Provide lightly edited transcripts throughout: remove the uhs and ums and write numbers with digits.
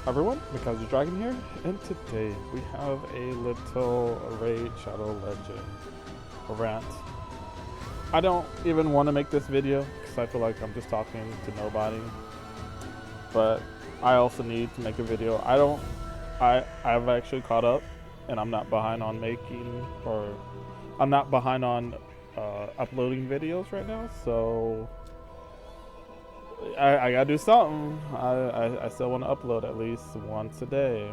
Everyone, Mckaiser Dragon here, and today we have a little Raid Shadow Legend rant. I don't even want to make this video because I feel like I'm just talking to nobody, but I also need to make a video. I've actually caught up, and I'm not behind on I'm not behind on uploading videos right now, so I gotta do something. I still want to upload at least once a day.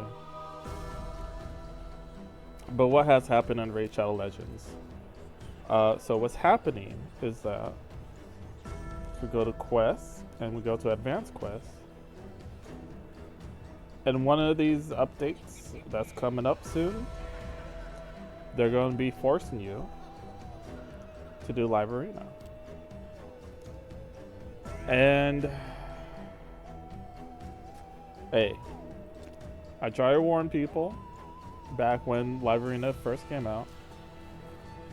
But what has happened in Raid Shadow Legends? So what's happening is that we go to quests and we go to advanced quests, and one of these updates that's coming up soon, they're going to be forcing you to do live arena. And hey, I try to warn people back when Live Arena first came out.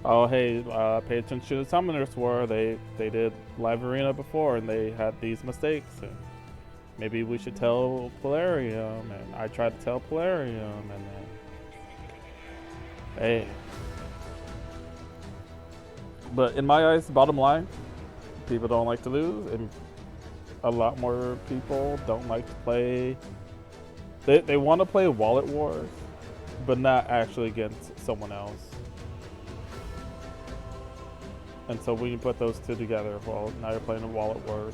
Oh hey, pay attention to Summoner War. They did Live Arena before and they had these mistakes. And maybe we should tell Polarium. And I tried to tell Polarium, and then hey. But in my eyes, bottom line, people don't like to lose, and a lot more people don't like to play. They want to play Wallet Wars, but not actually against someone else. And so when you put those two together, well, now you're playing Wallet Wars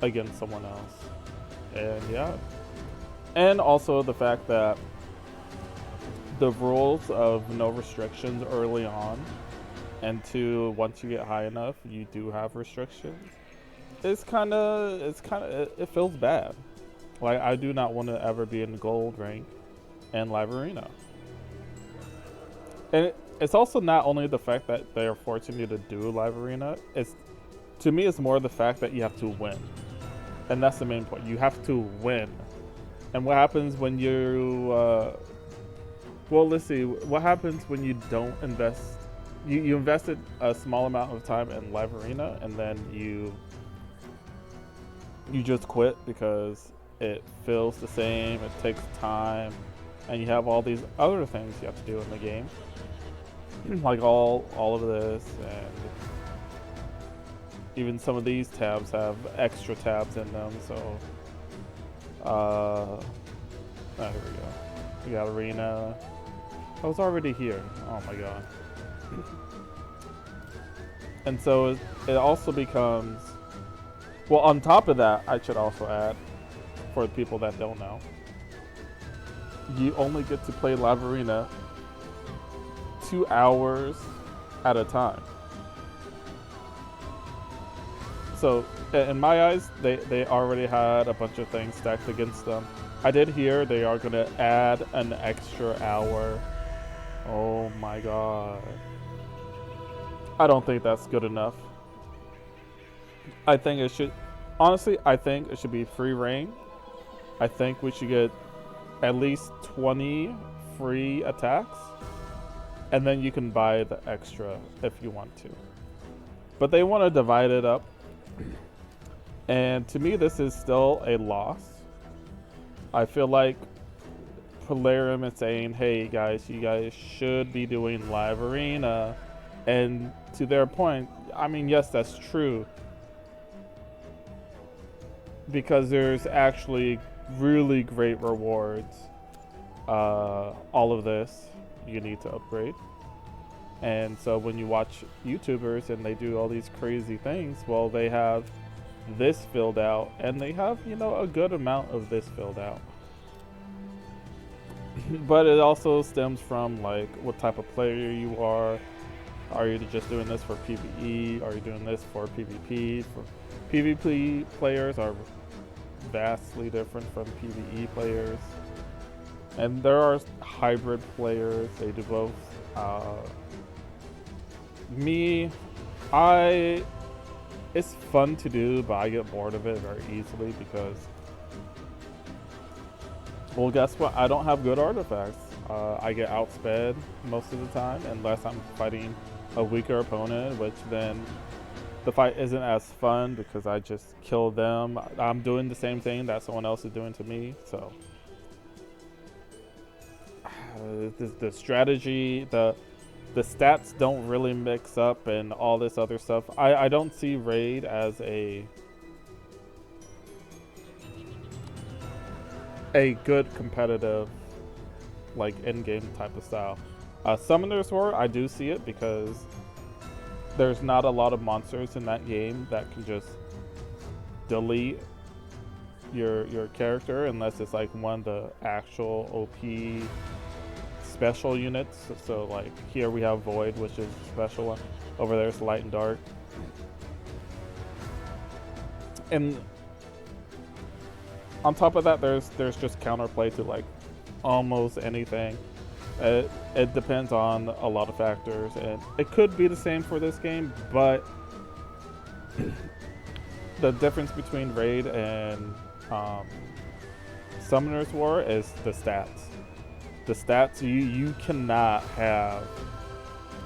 against someone else. And yeah. And also the fact that the rules of no restrictions early on, and once you get high enough, you do have restrictions. It feels bad. Like, I do not want to ever be in the gold rank in Live Arena. And it's also not only the fact that they are forcing you to do Live Arena. To me, it's more the fact that you have to win, and that's the main point. You have to win. And what happens when you? Well, let's see. What happens when you don't invest? You invested a small amount of time in Live Arena, and then you just quit because it feels the same, it takes time, and you have all these other things you have to do in the game. Like all of this, and even some of these tabs have extra tabs in them, so here we go. We got Arena. I was already here. Oh my god. And so it also becomes, well, on top of that, I should also add, for the people that don't know, you only get to play Live Arena 2 hours at a time. So in my eyes, they already had a bunch of things stacked against them. I did hear they are going to add an extra hour. Oh my god. I don't think that's good enough. I think it should, honestly, I think it should be free reign. I think we should get at least 20 free attacks, and then you can buy the extra if you want to. But they want to divide it up, and to me this is still a loss. I feel like Polarium is saying, hey guys, you guys should be doing Live Arena, and to their point, I mean, yes, that's true, because there's actually really great rewards. All of this you need to upgrade, and so when you watch YouTubers and they do all these crazy things, well, they have this filled out, and they have, you know, a good amount of this filled out. But it also stems from like what type of player you are. Are you just doing this for PvE? Are you doing this for PvP? For PvP players are vastly different from PvE players, and there are hybrid players. They do both. It's fun to do, but I get bored of it very easily because, well, guess what? I don't have good artifacts. I get outsped most of the time unless I'm fighting a weaker opponent, which then the fight isn't as fun because I just kill them. I'm doing the same thing that someone else is doing to me. So the strategy, the stats don't really mix up and all this other stuff. I don't see Raid as a good competitive, like, in-game type of style. Summoner's War, I do see it because there's not a lot of monsters in that game that can just delete your character unless it's like one of the actual OP special units. So like here we have Void, which is a special one. Over there's Light and Dark. And on top of that, there's just counterplay to like almost anything. It depends on a lot of factors, and it could be the same for this game, but the difference between Raid and Summoner's War is the stats. The stats, you cannot have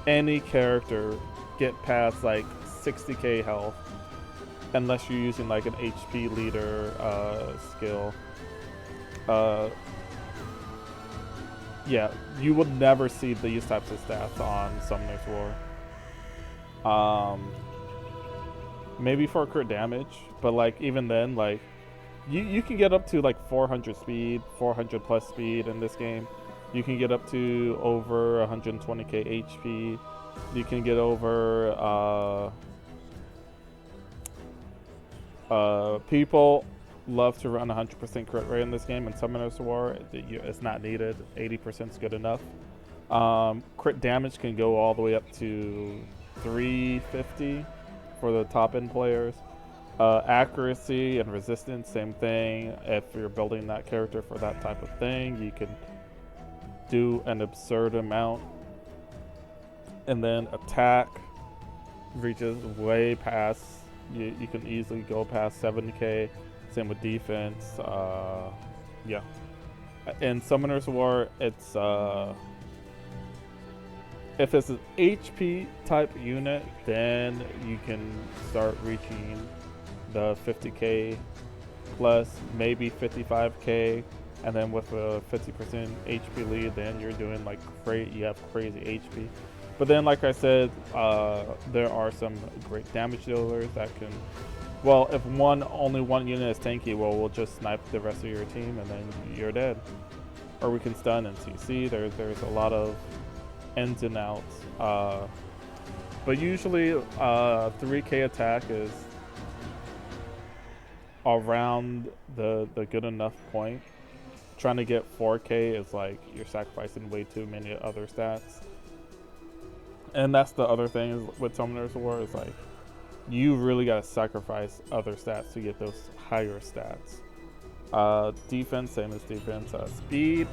any character get past like 60k health unless you're using like an HP leader skill. Yeah, you would never see these types of stats on Summoner's War. Maybe for crit damage, but like even then, like you can get up to like 400 speed, 400 plus speed in this game. You can get up to over 120k HP. You can get over people love to run 100% crit rate in this game. In Summoner's War, it's not needed. 80% is good enough. Crit damage can go all the way up to 350 for the top end players. Accuracy and resistance, same thing. If you're building that character for that type of thing, you can do an absurd amount. And then attack reaches way past, you can easily go past 70k. Same with defense. Yeah. In Summoner's War, it's if it's an HP type unit, then you can start reaching the 50k plus, maybe 55k, and then with a 50% HP lead, then you're doing like you have crazy HP. But then, like I said, there are some great damage dealers that can. Well, if only one unit is tanky, well, we'll just snipe the rest of your team and then you're dead. Or we can stun and CC. There's a lot of ins and outs. But usually 3k attack is around the good enough point. Trying to get 4k is like you're sacrificing way too many other stats. And that's the other thing is with Summoner's War is like you really gotta sacrifice other stats to get those higher stats. Defense, same as defense. Speed,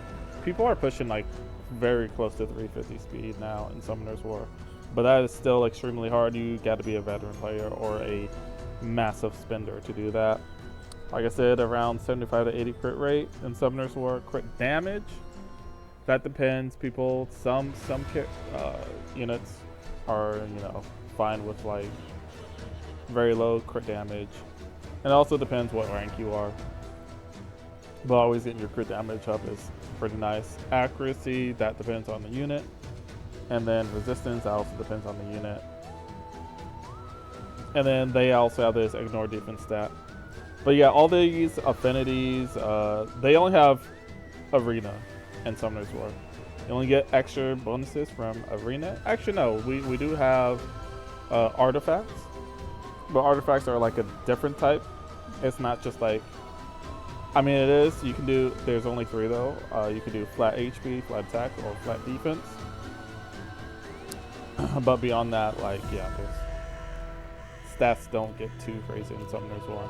people are pushing like very close to 350 speed now in Summoner's War, but that is still extremely hard. You gotta be a veteran player or a massive spender to do that. Like I said, around 75 to 80 crit rate in Summoner's War. Crit damage, that depends. People, some units are, fine with like very low crit damage. And it also depends what rank you are. But always getting your crit damage up is pretty nice. Accuracy, that depends on the unit. And then resistance, that also depends on the unit. And then they also have this ignore defense stat. But yeah, all these affinities, they only have Arena and Summoner's War. You only get extra bonuses from Arena. Actually, no, we do have artifacts. But artifacts are like a different type. It's not just like, I mean it is, you can do, there's only 3 though. You can do flat HP, flat attack, or flat defense. But beyond that, like, yeah, stats don't get too crazy in Summoner's War.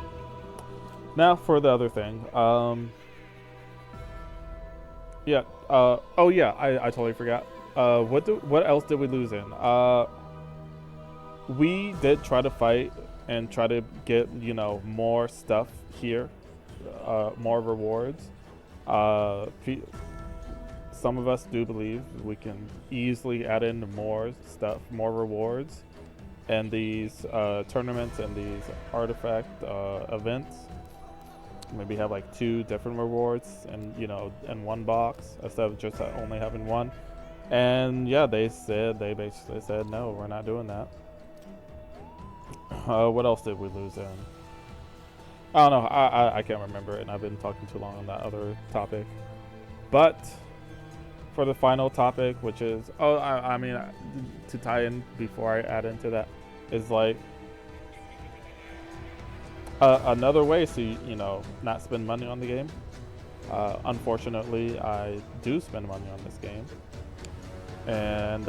Now for the other thing. Yeah, oh yeah, I totally forgot. What else did we lose in? We did try to fight and try to get, more stuff here, more rewards. Some of us do believe we can easily add in more stuff, more rewards, and these tournaments and these artifact events. maybe have like 2 different rewards and in one box instead of just only having one. And yeah, they basically said no, we're not doing that. What else did we lose in? I don't know. I can't remember, and I've been talking too long on that other topic. But for the final topic, which is I mean, to tie in before I add into that, is like another way to not spend money on the game. Unfortunately, I do spend money on this game, and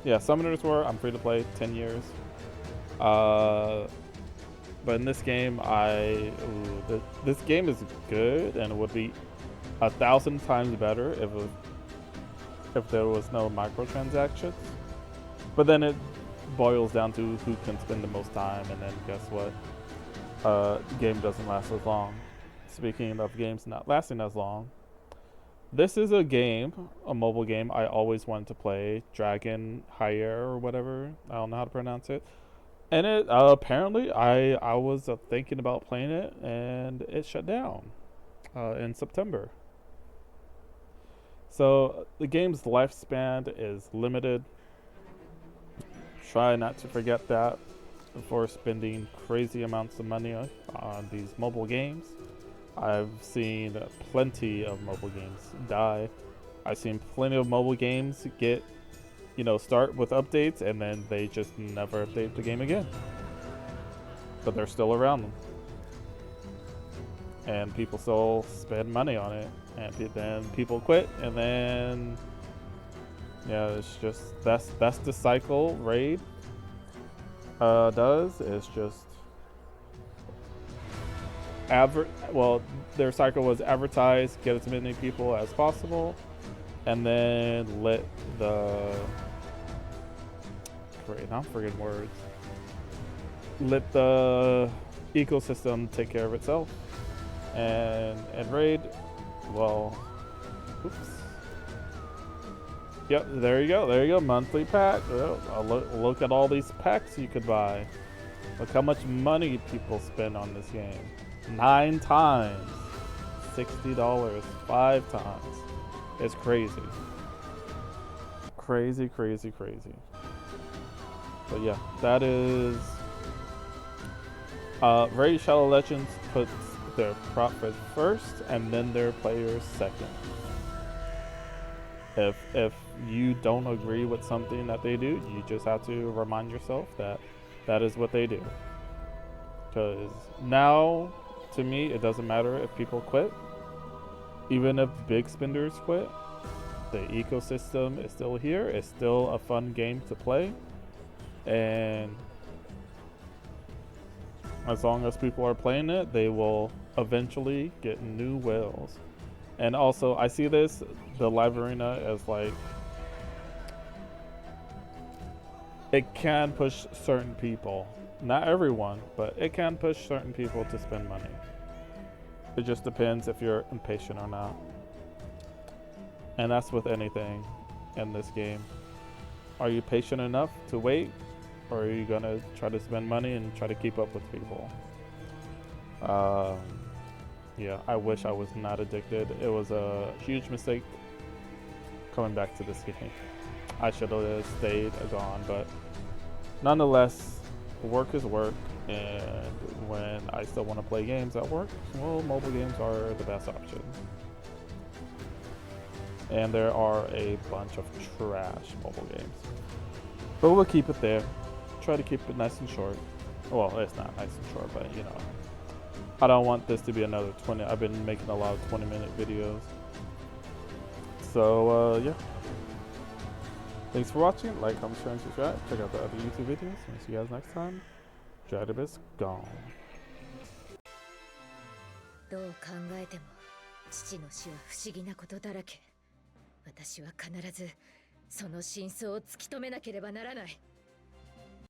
yeah, Summoners War, I'm free to play, 10 years. But in this game, this game is good, and it would be 1,000 times better if there was no microtransactions. But then it boils down to who can spend the most time, and then guess what? The game doesn't last as long. Speaking of games not lasting as long, this is a mobile game I always wanted to play, Dragon Higher or whatever. I don't know how to pronounce it. And it apparently I was thinking about playing it, and it shut down in September. So the game's lifespan is limited. Try not to forget that before spending crazy amounts of money on these mobile games. I've seen plenty of mobile games die. I've seen plenty of mobile games get, start with updates and then they just never update the game again. But they're still around them. And people still spend money on it. And then people quit, and then yeah, it's just that's the cycle Raid does. It's just their cycle was advertise, get as many people as possible, and then let the I'm forgetting words. Let the ecosystem take care of itself. And Raid, well, oops. Yep, there you go. Monthly pack. Oh, look at all these packs you could buy. Look how much money people spend on this game. 9 times. $60. 5 times. It's crazy. Crazy. But yeah, that is... Raid Shadow Legends puts their profit first and then their players second. If you don't agree with something that they do, you just have to remind yourself that that is what they do. Because now, to me, it doesn't matter if people quit. Even if big spenders quit, the ecosystem is still here. It's still a fun game to play. And as long as people are playing it, they will eventually get new whales. And also, I see the live arena as like, it can push certain people, not everyone, but it can push certain people to spend money. It just depends if you're impatient or not. And that's with anything in this game. Are you patient enough to wait? Or are you gonna try to spend money and try to keep up with people? Yeah, I wish I was not addicted. It was a huge mistake coming back to this game. I should have stayed gone, but nonetheless, work is work, and when I still want to play games at work, well, mobile games are the best option. And there are a bunch of trash mobile games. But we'll keep it there. Try to keep it nice and short. Well, it's not nice and short, but I don't want this to be another 20. I've been making a lot of 20-minute videos. So, yeah. Thanks for watching. Like, comment, share, and subscribe. Check out the other YouTube videos. And see you guys next time. Jadibus gone. どう考えても父の死は不思議なことだらけ。私は必ずその真相を突き止めなければならない。